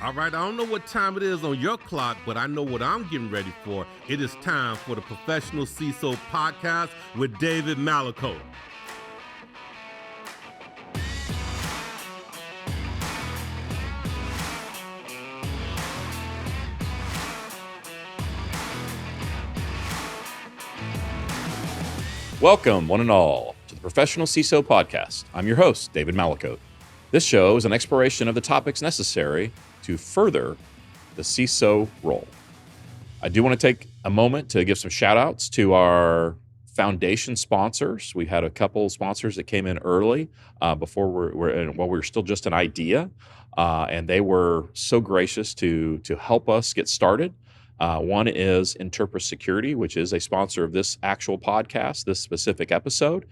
All right, I don't know what time it is on your clock, but I know what I'm getting ready for. It is time for the Professional CISO podcast with David Malicoat. Welcome, one and all, to the Professional CISO podcast. I'm your host, David Malicoat. This show is an exploration of the topics necessary to further the CISO role. I do want to take a moment to give some shout outs to our foundation sponsors. We had a couple sponsors that came in early before we were still just an idea, and they were so gracious to help us get started. One is Interpres Security, which is a sponsor of this actual podcast, this specific episode.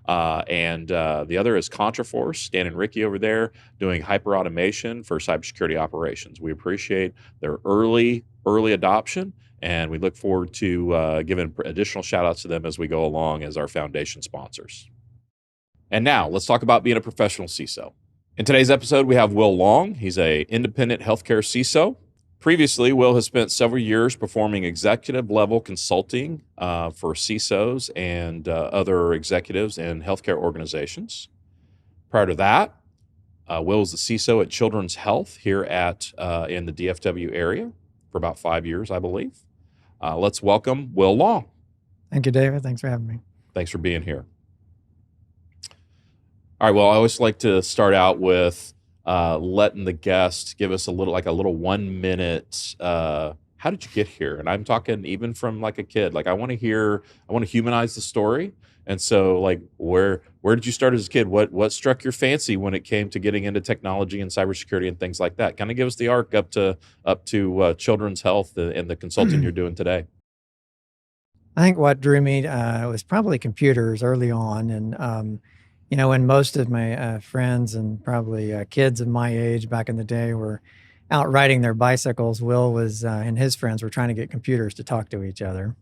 And the other is Quantification, Dan and Ricky over there doing hyper automation for cybersecurity operations. We appreciate their early adoption, and we look forward to giving additional shout outs to them as we go along as our foundation sponsors. And now let's talk about being a professional CISO. In today's episode, we have Will Long. He's a independent healthcare CISO. Previously, Will has spent several years performing executive-level consulting for CISOs and other executives in healthcare organizations. Prior to that, Will was the CISO at Children's Health here in the DFW area for about 5 years, I believe. Let's welcome Will Long. Thank you, David. Thanks for having me. Thanks for being here. All right, well, I always like to start out with letting the guest give us a little 1 minute, how did you get here? And I'm talking even from like a kid. Like I want to humanize the story. And so like, where did you start as a kid? What struck your fancy when it came to getting into technology and cybersecurity and things like that? Kind of give us the arc up to Children's Health and the consulting you're doing today. I think what drew me was probably computers early on. And, when most of my friends and probably kids of my age back in the day were out riding their bicycles, Will was and his friends were trying to get computers to talk to each other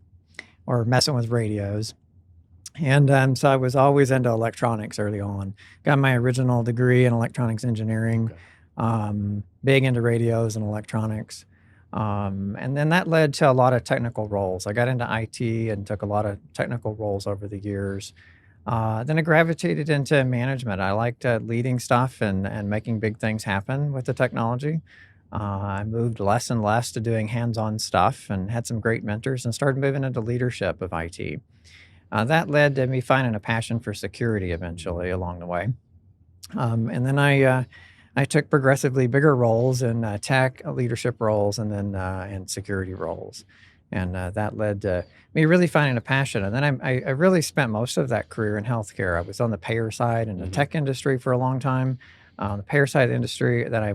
or messing with radios. And so I was always into electronics early on. Got my original degree in electronics engineering, big into radios and electronics. And then that led to a lot of technical roles. I got into IT and took a lot of technical roles over the years. Then I gravitated into management. I liked leading stuff and making big things happen with the technology. I moved less and less to doing hands-on stuff and had some great mentors and started moving into leadership of IT. That led to me finding a passion for security eventually along the way. And then I took progressively bigger roles in tech leadership roles and then in security roles. And that led to me really finding a passion. And then I really spent most of that career in healthcare. I was on the payer side in the tech industry for a long time. The payer side of the industry that I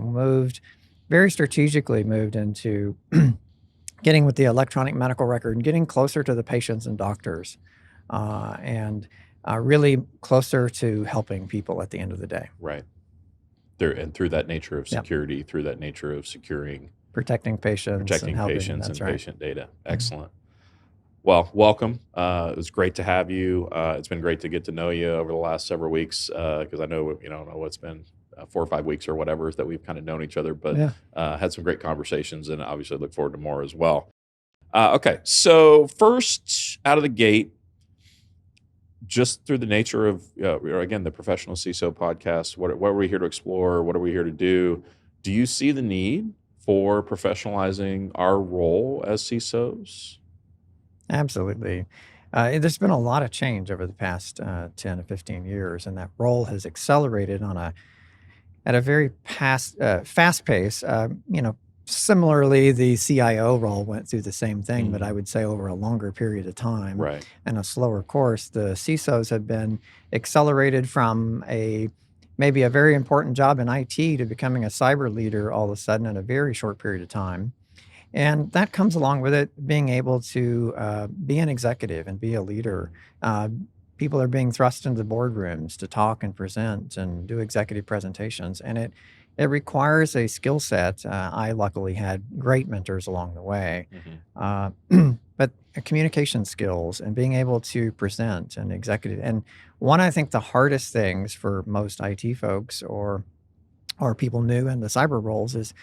very strategically moved into getting with the electronic medical record and getting closer to the patients and doctors and really closer to helping people at the end of the day. Right. Through that nature of security, through that nature of securing protecting patients and patient data. Excellent. Well, welcome. It was great to have you. It's been great to get to know you over the last several weeks because I know it's been 4 or 5 weeks or whatever that we've kind of known each other, but had some great conversations and obviously look forward to more as well. Okay, so first out of the gate, just through the nature of, again, the Professional CISO podcast, what are we here to explore? What are we here to do? Do you see the need for professionalizing our role as CISOs? Absolutely. There's been a lot of change over the past 10 to 15 years, and that role has accelerated at a very fast pace. Similarly, the CIO role went through the same thing, but I would say over a longer period of time and a slower course. The CISOs have been accelerated from maybe a very important job in IT to becoming a cyber leader all of a sudden in a very short period of time. And that comes along with it being able to be an executive and be a leader. People are being thrust into the boardrooms to talk and present and do executive presentations. And it requires a skill set. I luckily had great mentors along the way. But communication skills and being able to present and executive. And one, I think the hardest things for most IT folks or people new in the cyber roles is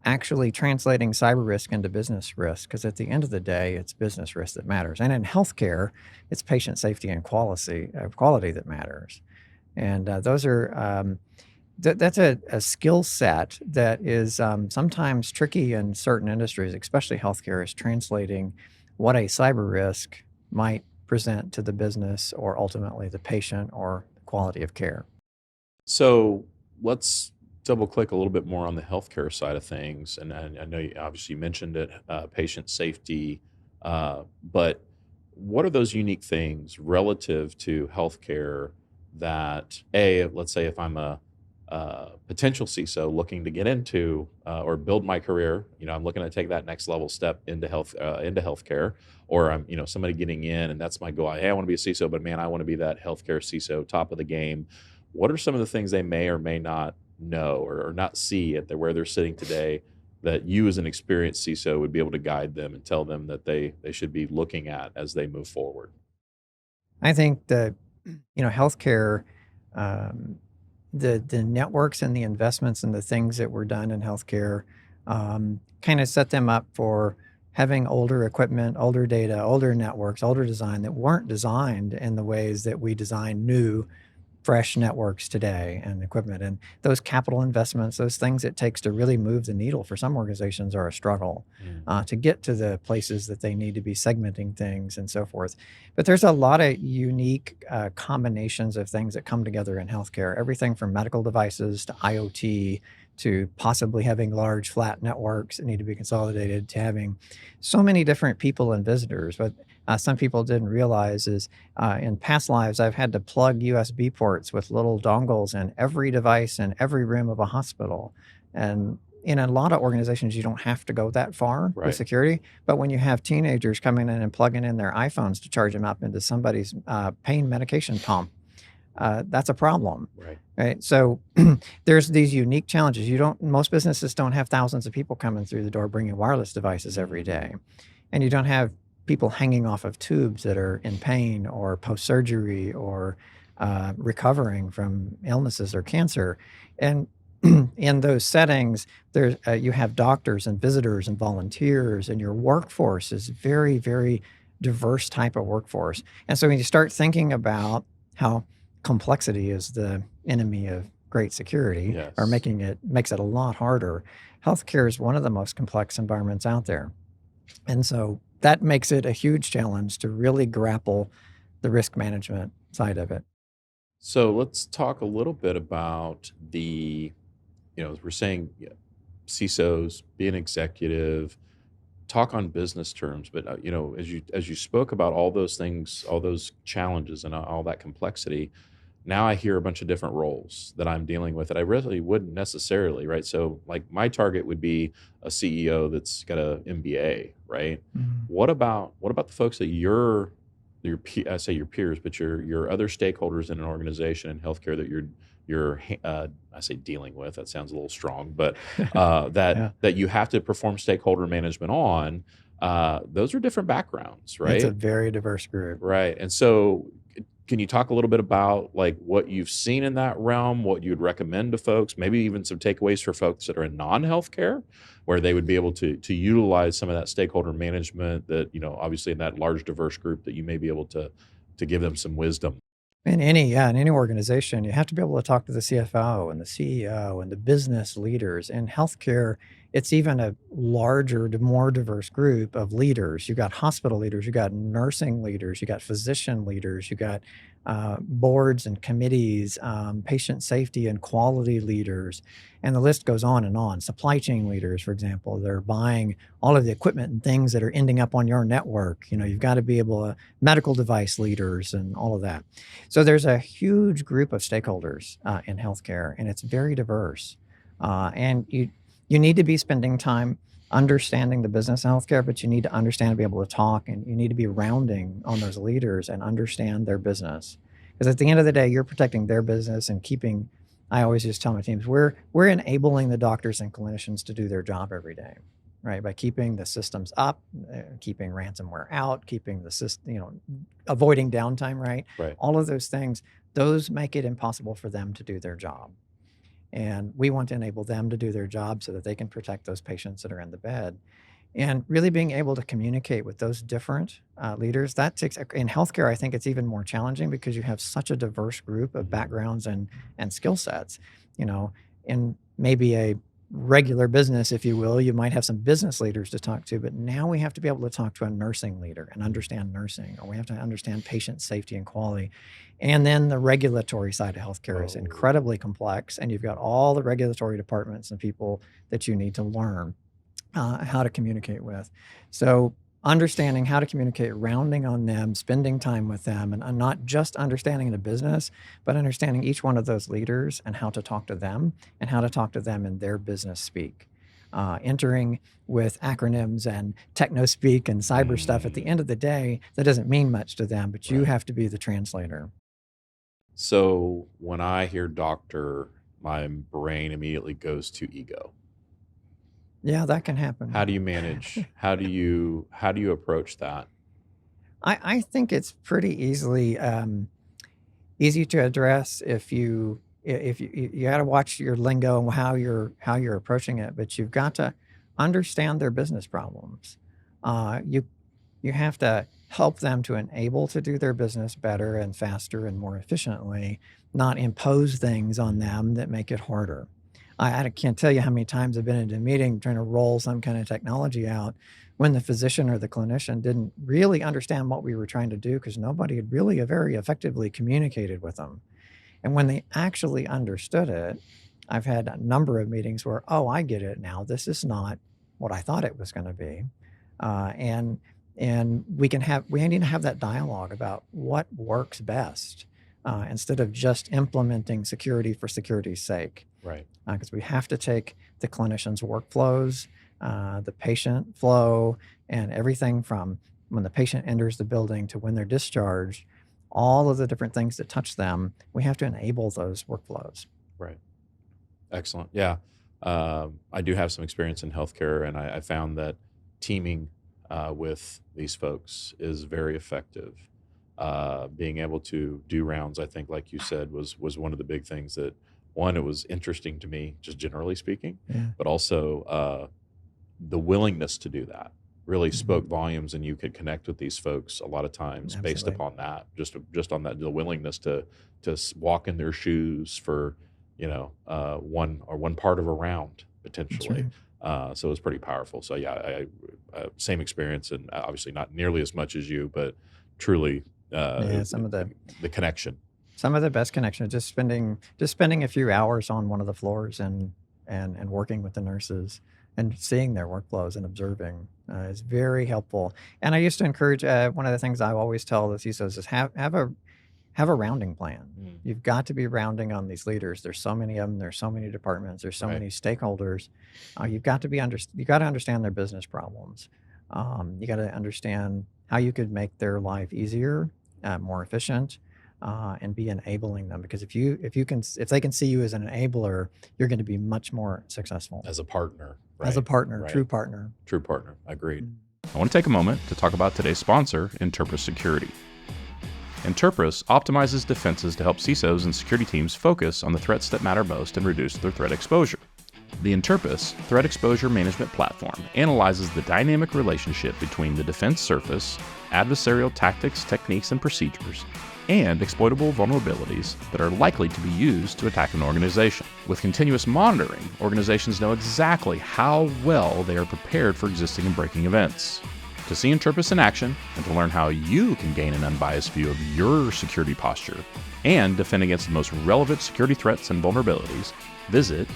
actually translating cyber risk into business risk, because at the end of the day, it's business risk that matters. And in healthcare, it's patient safety and quality that matters. And those are that's a skill set that is sometimes tricky in certain industries, especially healthcare, is translating what a cyber risk might present to the business or ultimately the patient or quality of care. So let's double click a little bit more on the healthcare side of things. And I know you obviously mentioned it, patient safety, but what are those unique things relative to healthcare that, let's say if I'm a potential CISO looking to get into or build my career, I'm looking to take that next level step into healthcare, or I'm, somebody getting in and that's my goal. Hey, I want to be a CISO, but man, I want to be that healthcare CISO, top of the game. What are some of the things they may or may not know or not see where they're sitting today that you as an experienced CISO would be able to guide them and tell them that they should be looking at as they move forward? I think that, healthcare, the networks and the investments and the things that were done in healthcare kind of set them up for having older equipment, older data, older networks, older design that weren't designed in the ways that we design new, fresh networks today and equipment. And those capital investments, those things it takes to really move the needle for some organizations are a struggle to get to the places that they need to be segmenting things and so forth. But there's a lot of unique combinations of things that come together in healthcare, everything from medical devices to IoT to possibly having large flat networks that need to be consolidated to having so many different people and visitors. But some people didn't realize is in past lives, I've had to plug USB ports with little dongles in every device in every room of a hospital. And in a lot of organizations, you don't have to go that far with security. But when you have teenagers coming in and plugging in their iPhones to charge them up into somebody's pain medication pump, that's a problem. Right. So there's these unique challenges. Most businesses don't have thousands of people coming through the door bringing wireless devices every day. And you don't have people hanging off of tubes that are in pain or post-surgery or recovering from illnesses or cancer. And in those settings, you have doctors and visitors and volunteers, and your workforce is very, very diverse type of workforce. And so when you start thinking about how complexity is the enemy of great security, or makes it a lot harder, healthcare is one of the most complex environments out there. And so that makes it a huge challenge to really grapple the risk management side of it. So let's talk a little bit about as we're saying, CISOs, be an executive, talk on business terms. But as you spoke about all those things, all those challenges, and all that complexity, now I hear a bunch of different roles that I'm dealing with that I really wouldn't necessarily, right? So like my target would be a CEO that's got an MBA, right? Mhm. What about the folks that I say your peers, but your other stakeholders in an organization in healthcare that you're I say dealing with, that sounds a little strong, but that you have to perform stakeholder management on, those are different backgrounds, right? It's a very diverse group. Right. And so can you talk a little bit about like what you've seen in that realm, what you'd recommend to folks, maybe even some takeaways for folks that are in non-healthcare, where they would be able to utilize some of that stakeholder management that, obviously in that large diverse group that you may be able to give them some wisdom? In any organization, you have to be able to talk to the CFO and the CEO and the business leaders. In healthcare, it's even a larger, more diverse group of leaders. You got hospital leaders, you got nursing leaders, you got physician leaders, you got boards and committees, patient safety and quality leaders, and the list goes on and on. Supply chain leaders, for example, they're buying all of the equipment and things that are ending up on your network. You've got to be able to, medical device leaders and all of that. So there's a huge group of stakeholders in healthcare, and it's very diverse. And you need to be spending time understanding the business of healthcare, but you need to understand to be able to talk, and you need to be rounding on those leaders and understand their business. Because at the end of the day, you're protecting their business and keeping, I always just tell my teams, we're enabling the doctors and clinicians to do their job every day, right? By keeping the systems up, keeping ransomware out, keeping the system, avoiding downtime, right? Right. All of those things, those make it impossible for them to do their job. And we want to enable them to do their job so that they can protect those patients that are in the bed. And really being able to communicate with those different leaders, that takes, in healthcare, I think it's even more challenging because you have such a diverse group of backgrounds and skill sets. You know, in maybe a regular business, if you will, you might have some business leaders to talk to, but now we have to be able to talk to a nursing leader and understand nursing, or we have to understand patient safety and quality. And then the regulatory side of healthcare is incredibly complex, and you've got all the regulatory departments and people that you need to learn how to communicate with. So understanding how to communicate, rounding on them, spending time with them, and not just understanding the business, but understanding each one of those leaders and how to talk to them and how to talk to them in their business speak. Entering with acronyms and techno speak and cyber stuff, at the end of the day, that doesn't mean much to them, but you have to be the translator. So when I hear doctor, my brain immediately goes to ego. Yeah, that can happen. How do you manage? How do you approach that? I think it's pretty easy to address if you got to watch your lingo and how you're approaching it, but you've got to understand their business problems. You have to help them to enable to do their business better and faster and more efficiently, not impose things on them that make it harder. I can't tell you how many times I've been in a meeting trying to roll some kind of technology out when the physician or the clinician didn't really understand what we were trying to do because nobody had really very effectively communicated with them. And when they actually understood it, I've had a number of meetings where, oh, I get it now. This is not what I thought it was going to be. And we need to have that dialogue about what works best instead of just implementing security for security's sake. Right. Because we have to take the clinician's workflows, the patient flow, and everything from when the patient enters the building to when they're discharged, all of the different things that touch them, we have to enable those workflows. Right. Excellent. Yeah. I do have some experience in healthcare, and I found that teaming with these folks is very effective. Being able to do rounds, I think, like you said, was one of the big things that, one, it was interesting to me, just generally speaking, but also the willingness to do that really spoke volumes, and you could connect with these folks a lot of times based upon that, just on that, the willingness to walk in their shoes for, one part of a round potentially. So it was pretty powerful. So yeah, I same experience, and obviously not nearly as much as you, but truly Some of the connection. Some of the best connections, just spending a few hours on one of the floors and working with the nurses and seeing their workflows and observing is very helpful. And I used to encourage, one of the things I always tell the CISOs is have a rounding plan. You've got to be rounding on these leaders. There's so many of them. There's so many departments. There's so many stakeholders. You got to understand their business problems. You got to understand how you could make their life easier, more efficient, and be enabling them. Because if they can see you as an enabler, you're going to be much more successful As a partner. Right? as a partner, Right. true partner. True partner. Agreed. I want to take a moment to talk about today's sponsor, Interpres Security. Interpres optimizes defenses to help CISOs and security teams focus on the threats that matter most and reduce their threat exposure. The Interpres Threat Exposure Management Platform analyzes the dynamic relationship between the defense surface, adversarial tactics, techniques, and procedures, and exploitable vulnerabilities that are likely to be used to attack an organization. With continuous monitoring, organizations know exactly how well they are prepared for existing and breaking events. To see Interpres in action and to learn how you can gain an unbiased view of your security posture and defend against the most relevant security threats and vulnerabilities, visit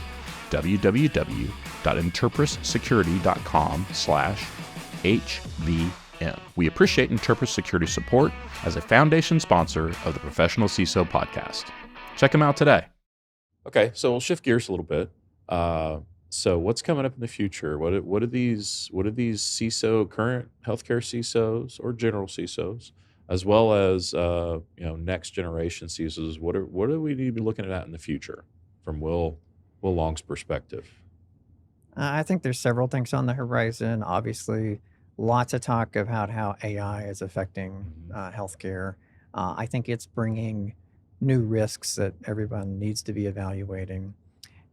www.interpressecurity.com/HVM. We appreciate Interpres Security support as a foundation sponsor of the Professional CISO podcast. Check them out today. Okay, so we'll shift gears a little bit. So what's coming up in the future? What are these CISO, current healthcare CISOs or general CISOs, as well as next generation CISOs? What do we need to be looking at in the future from Will Long's perspective? I think there's several things on the horizon. Obviously, lots of talk about how AI is affecting healthcare. I think it's bringing new risks that everyone needs to be evaluating.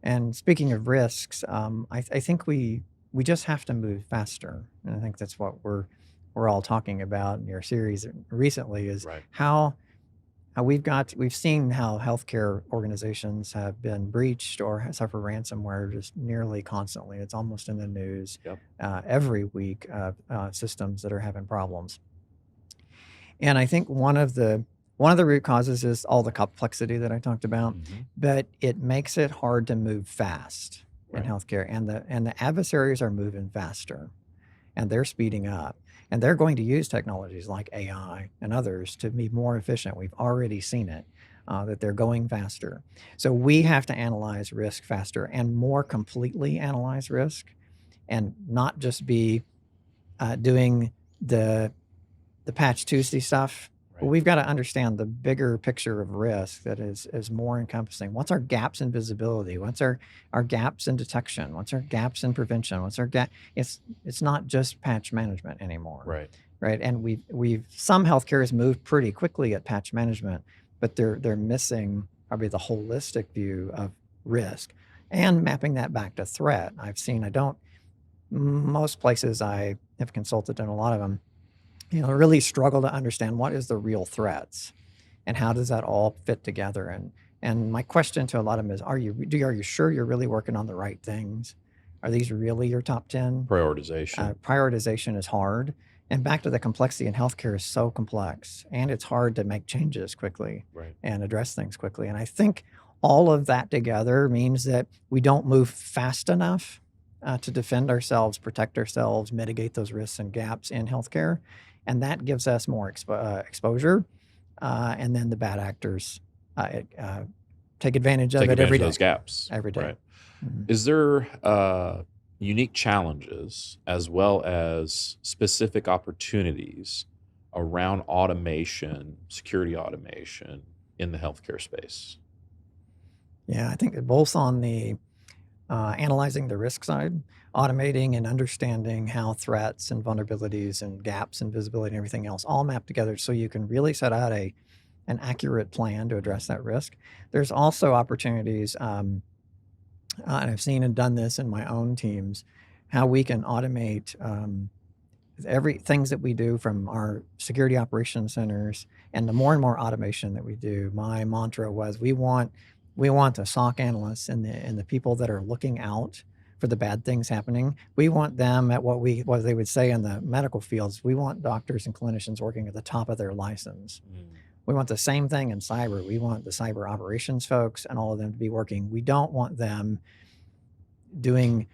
And speaking of risks, I think we just have to move faster, and I think that's what we're all talking about in your series recently is Right. how we've seen how healthcare organizations have been breached or suffer ransomware just nearly constantly. It's almost in the news Yep. every week. Systems that are having problems, and I think one of the root causes is all the complexity that I talked about, but it makes it hard to move fast in Right. healthcare, and the adversaries are moving faster, and they're speeding up, and they're going to use technologies like AI and others to be more efficient. We've already seen it, that they're going faster. So we have to analyze risk faster and more completely analyze risk, and not just be doing the Patch Tuesday stuff. But Right. we've got to understand the bigger picture of risk that is more encompassing. What's our gaps in visibility? What's our gaps in detection? What's our gaps in prevention? What's our gap? It's not just patch management anymore. Right. Right. And we've some healthcare has moved pretty quickly at patch management, but they're missing probably the holistic view of risk and mapping that back to threat. Most places I have consulted in, a lot of them, really struggle to understand what is the real threats and how does that all fit together. And my question to a lot of them is, are you sure you're really working on the right things? Are these really your top 10? Prioritization. Prioritization is hard. And back to the complexity in healthcare is so complex, and it's hard to make changes quickly Right. and address things quickly. And I think all of that together means that we don't move fast enough to defend ourselves, protect ourselves, mitigate those risks and gaps in healthcare. And that gives us more exposure. And then the bad actors take advantage of it every day. Those gaps. Every day. Right. Mhm. Is there unique challenges as well as specific opportunities around automation, security automation in the healthcare space? Yeah, I think both on the analyzing the risk side, automating and understanding how threats and vulnerabilities and gaps and visibility and everything else all map together so you can really set out an accurate plan to address that risk. There's also opportunities, and I've seen and done this in my own teams, how we can automate things that we do from our security operations centers, and the more and more automation that we do. My mantra was we want the SOC analysts and the people that are looking out for the bad things happening. We want them at what they would say in the medical fields. We want doctors and clinicians working at the top of their license. We want the same thing in cyber. We want the cyber operations folks and all of them to be working. We don't want them doing,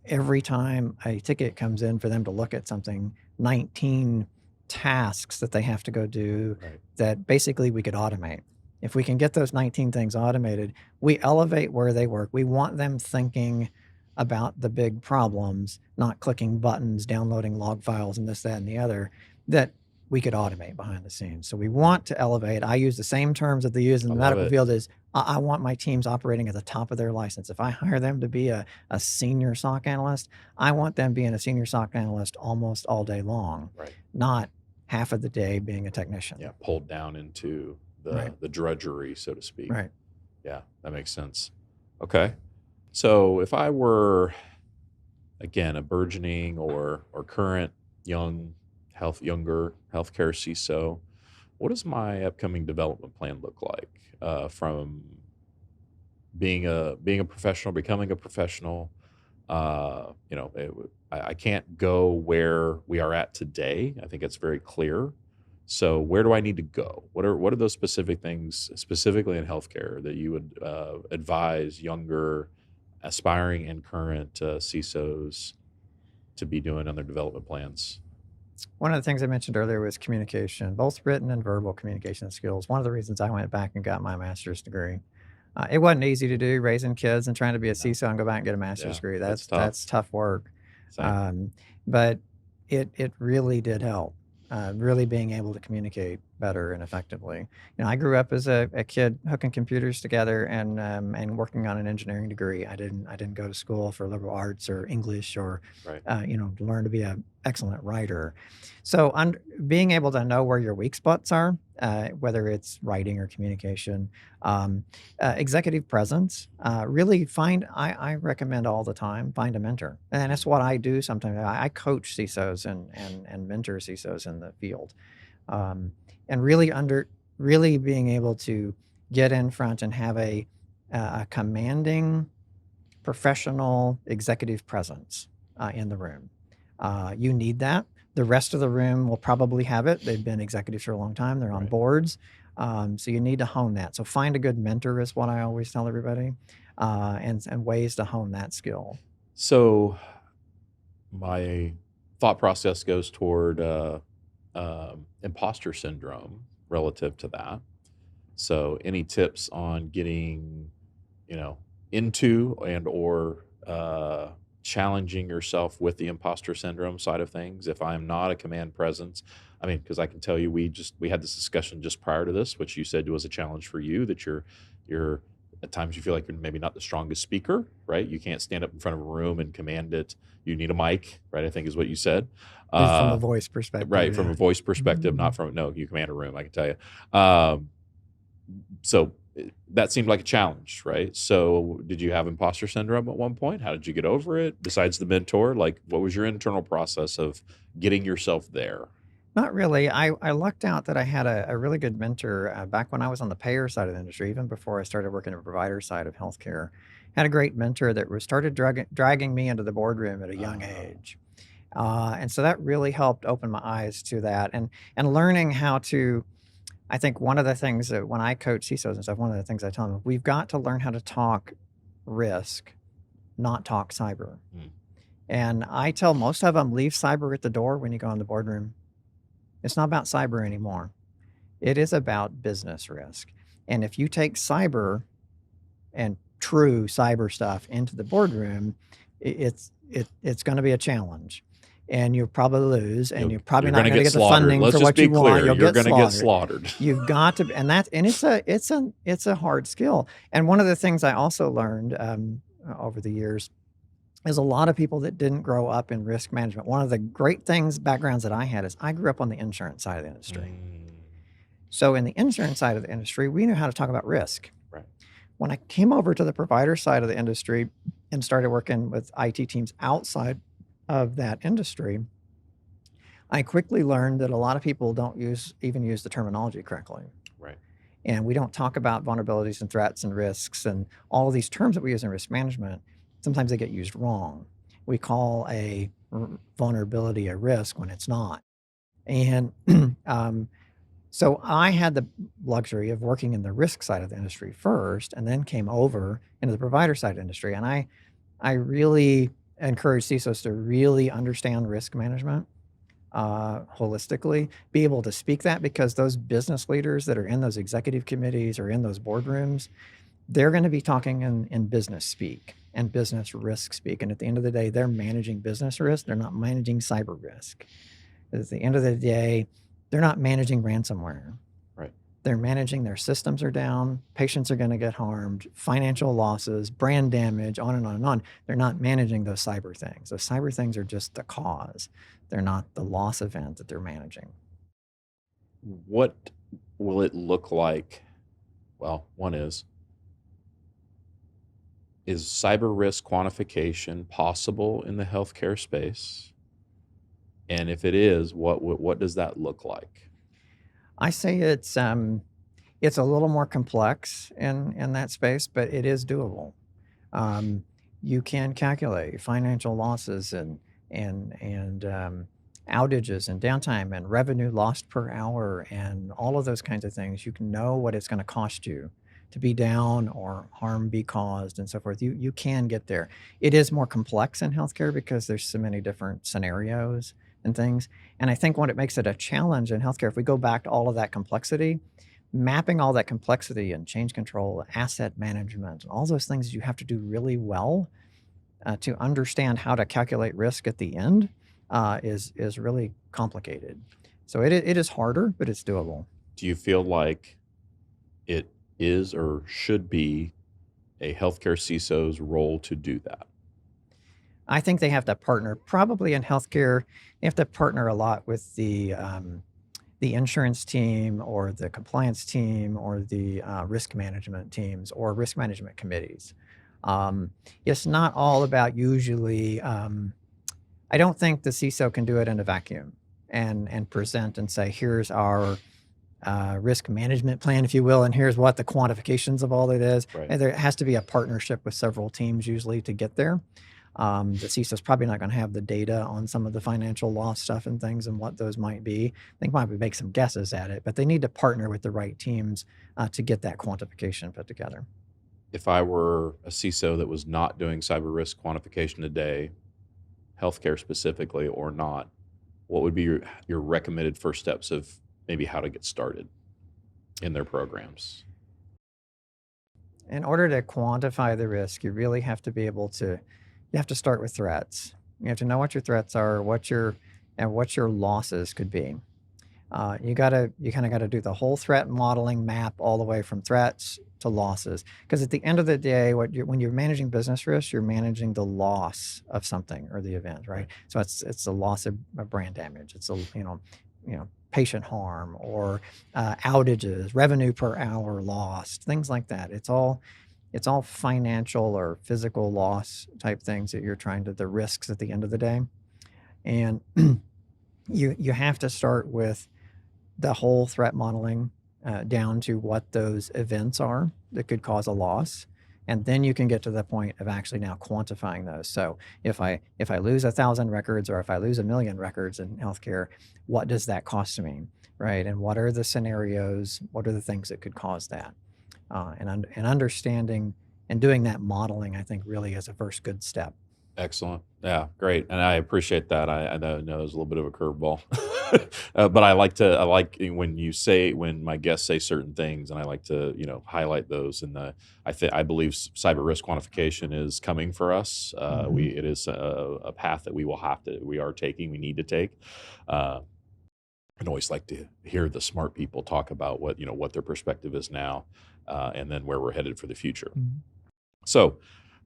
every time a ticket comes in, for them to look at something, 19 tasks that they have to go do. Right. That basically we could automate. If we can get those 19 things automated, we elevate where they work. We want them thinking about the big problems, not clicking buttons, downloading log files and this, that, and the other, that we could automate behind the scenes. So we want to elevate. I use the same terms that they use in the medical field is I want my teams operating at the top of their license. If I hire them to be a senior SOC analyst, I want them being a senior SOC analyst almost all day long, Right. not half of the day being a technician. Yeah, pulled down into the drudgery, so to speak. Right. Yeah, that makes sense. Okay. So if I were, again, a burgeoning or current younger healthcare CISO, what does my upcoming development plan look like from being a professional, becoming a professional? I can't go where we are at today. I think it's very clear. So where do I need to go? What are those specific things, specifically in healthcare, that you would advise younger, aspiring and current CISOs to be doing on their development plans? One of the things I mentioned earlier was communication, both written and verbal communication skills. One of the reasons I went back and got my master's degree. It wasn't easy to do, raising kids and trying to be a CISO and go back and get a master's degree. That's tough work. But it really did help. Really being able to communicate better and effectively. I grew up as a kid hooking computers together and working on an engineering degree. I didn't go to school for liberal arts or English or Right. to learn to be an excellent writer. So being able to know where your weak spots are, whether it's writing or communication, executive presence, really I recommend all the time, find a mentor. And that's what I do sometimes. I coach CISOs and mentor CISOs in the field. And really being able to get in front and have a commanding professional executive presence in the room. You need that. The rest of the room will probably have it. They've been executives for a long time. They're on Right. boards. So you need to hone that. So find a good mentor is what I always tell everybody, and ways to hone that skill. So my thought process goes toward imposter syndrome relative to that. So any tips on getting, into and or challenging yourself with the imposter syndrome side of things? If I'm not a command presence, because I can tell you, we had this discussion just prior to this, which you said was a challenge for you, that you're at times you feel like you're maybe not the strongest speaker, right? You can't stand up in front of a room and command it. You need a mic, right? I think is what you said. From a voice perspective. Right, from a voice perspective, not from, no, you command a room, I can tell you. So that seemed like a challenge, right? So did you have imposter syndrome at one point? How did you get over it? Besides the mentor, like what was your internal process of getting yourself there? Not really. I lucked out that I had a really good mentor back when I was on the payer side of the industry, even before I started working on the provider side of healthcare. Had a great mentor that started dragging me into the boardroom at a young age. And so that really helped open my eyes to that and learning how to, I think one of the things that when I coach CISOs and stuff, one of the things I tell them, we've got to learn how to talk risk, not talk cyber. And I tell most of them, leave cyber at the door when you go in the boardroom. It's not about cyber anymore. It is about business risk. And if you take cyber and true cyber stuff into the boardroom, it's going to be a challenge. And you'll probably lose, and you're probably not going to get the funding for what you want. You're going to get slaughtered. You've got to, and it's a hard skill. And one of the things I also learned over the years is a lot of people that didn't grow up in risk management. One of the great backgrounds that I had is I grew up on the insurance side of the industry. So in the insurance side of the industry, we knew how to talk about risk. Right. When I came over to the provider side of the industry and started working with IT teams outside of that industry, I quickly learned that a lot of people don't even use the terminology correctly. Right. And we don't talk about vulnerabilities and threats and risks and all of these terms that we use in risk management. Sometimes they get used wrong. We call a vulnerability a risk when it's not. And so I had the luxury of working in the risk side of the industry first, and then came over into the provider side of the industry. And I really encourage CISOs to really understand risk management holistically, be able to speak that, because those business leaders that are in those executive committees or in those boardrooms, they're going to be talking in business speak and business risk speak. And at the end of the day, they're managing business risk. They're not managing cyber risk. At the end of the day, they're not managing ransomware. Right. They're managing their systems are down, patients are going to get harmed, financial losses, brand damage, on and on and on. They're not managing those cyber things. Those cyber things are just the cause. They're not the loss event that they're managing. What will it look like? Well, one is cyber risk quantification possible in the healthcare space? And if it is, what does that look like? I say it's a little more complex in that space, but it is doable. You can calculate financial losses and outages and downtime and revenue lost per hour and all of those kinds of things. You can know what it's going to cost you to be down or harm be caused and so forth. You can get there. It is more complex in healthcare because there's so many different scenarios and things. And I think what makes it a challenge in healthcare, if we go back to all of that complexity, mapping all that complexity and change control, asset management, and all those things you have to do really well to understand how to calculate risk at the end is really complicated. So it is harder, but it's doable. Do you feel like it is or should be a healthcare CISO's role to do that? I think they have to partner, probably in healthcare, they have to partner a lot with the insurance team or the compliance team or the risk management teams or risk management committees. It's not all about usually, I don't think the CISO can do it in a vacuum and present and say, here's our risk management plan, if you will, and here's what the quantifications of all it is. Right. And there has to be a partnership with several teams usually to get there. The CISO is probably not going to have the data on some of the financial loss stuff and things and what those might be. They might make some guesses at it, but they need to partner with the right teams to get that quantification put together. If I were a CISO that was not doing cyber risk quantification today, healthcare specifically or not, what would be your recommended first steps of maybe how to get started in their programs? In order to quantify the risk, you really have to be able to, you have to start with threats. You have to know what your threats are, what your losses could be. You kind of got to do the whole threat modeling map all the way from threats to losses. Because at the end of the day, when you're managing business risk, you're managing the loss of something or the event, right? So it's a loss of brand damage. It's a patient harm or outages, revenue per hour lost, things like that. It's all financial or physical loss type things that you're trying to, the risks at the end of the day. And you have to start with the whole threat modeling down to what those events are that could cause a loss. And then you can get to the point of actually now quantifying those. So if I lose 1,000 records or if I lose 1 million records in healthcare, what does that cost me, right? And what are the scenarios? What are the things that could cause that? And understanding and doing that modeling, I think, really is a first good step. Excellent. Yeah, great. And I appreciate that. I know it's a little bit of a curveball, but I like when my guests say certain things, and I like to, highlight those. And I believe cyber risk quantification is coming for us. It is a path that we need to take. I always like to hear the smart people talk about what their perspective is now, and then where we're headed for the future. Mm-hmm. So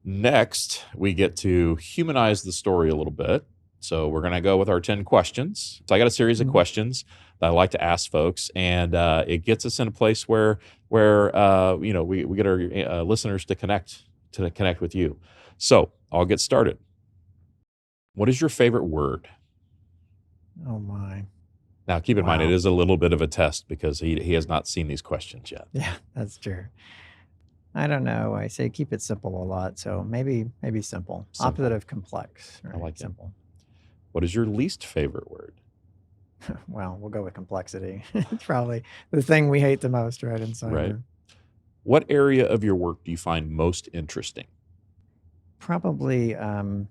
next, we get to humanize the story a little bit. So we're going to go with our 10 questions. So I got a series of questions that I like to ask folks, and it gets us in a place where we get our listeners to connect with you. So I'll get started. What is your favorite word? Oh my. Now, keep in mind, it is a little bit of a test because he has not seen these questions yet. Yeah, that's true. I don't know. I say keep it simple a lot. So maybe simple. Opposite of complex. Right? I like simple. What is your least favorite word? Well, we'll go with complexity. It's probably the thing we hate the most, right? In cyber. Right. What area of your work do you find most interesting? Probably the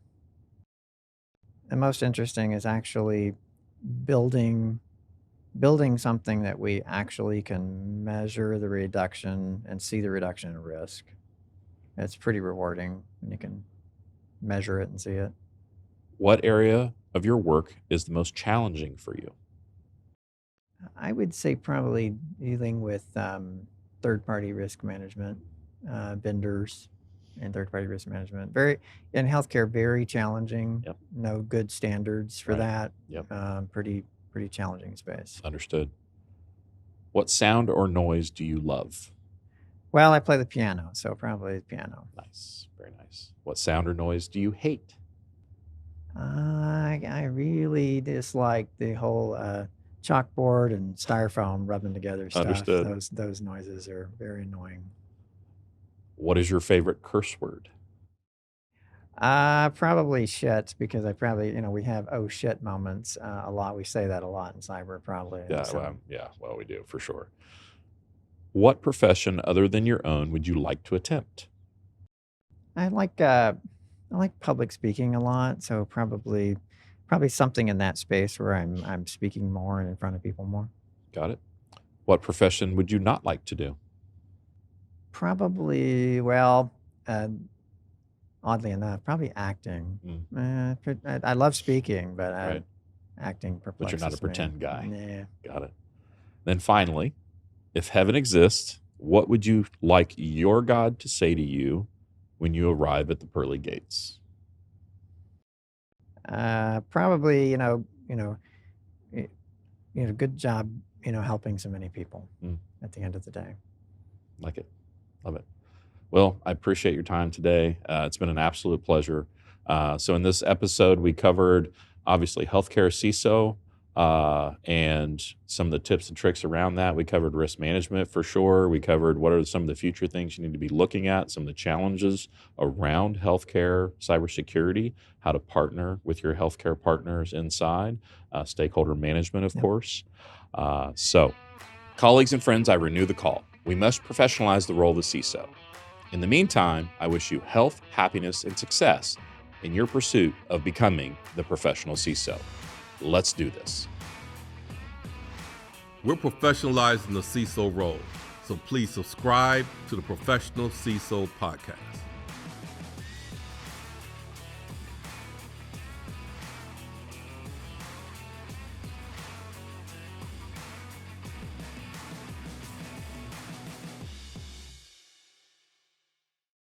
most interesting is actually building something that we actually can measure the reduction and see the reduction in risk. It's pretty rewarding when you can measure it and see it. What area of your work is the most challenging for you? I would say probably dealing with third-party risk management, vendors and third-party risk management. In healthcare, very challenging. Yep. No good standards for that. Yep. Pretty challenging space. Understood. What sound or noise do you love? Well, I play the piano, so probably piano. Nice. Very nice. What sound or noise do you hate? I really dislike the whole chalkboard and styrofoam rubbing together stuff. Understood. Those noises are very annoying. What is your favorite curse word? Probably shit, because I probably, we have oh shit moments a lot. We say that a lot in cyber, probably. Yeah, So, well, we do for sure. What profession other than your own would you like to attempt? I like public speaking a lot. So probably something in that space where I'm speaking more and in front of people more. Got it. What profession would you not like to do? Probably, well, oddly enough, probably acting. I love speaking, but Right. acting But perplexes you're not a me. pretend guy. Yeah. Got it. Then finally, If heaven exists, what would you like your God to say to you when you arrive at the pearly gates? Probably, good job, helping so many people at the end of the day. Like it. Love it. Well, I appreciate your time today. It's been an absolute pleasure. So in this episode, we covered, obviously, healthcare CISO and some of the tips and tricks around that. We covered risk management for sure. We covered what are some of the future things you need to be looking at, some of the challenges around healthcare cybersecurity, how to partner with your healthcare partners inside, stakeholder management, of course. So, colleagues and friends, I renew the call. We must professionalize the role of the CISO. In the meantime, I wish you health, happiness, and success in your pursuit of becoming the professional CISO. Let's do this. We're professionalizing the CISO role, so please subscribe to the Professional CISO podcast.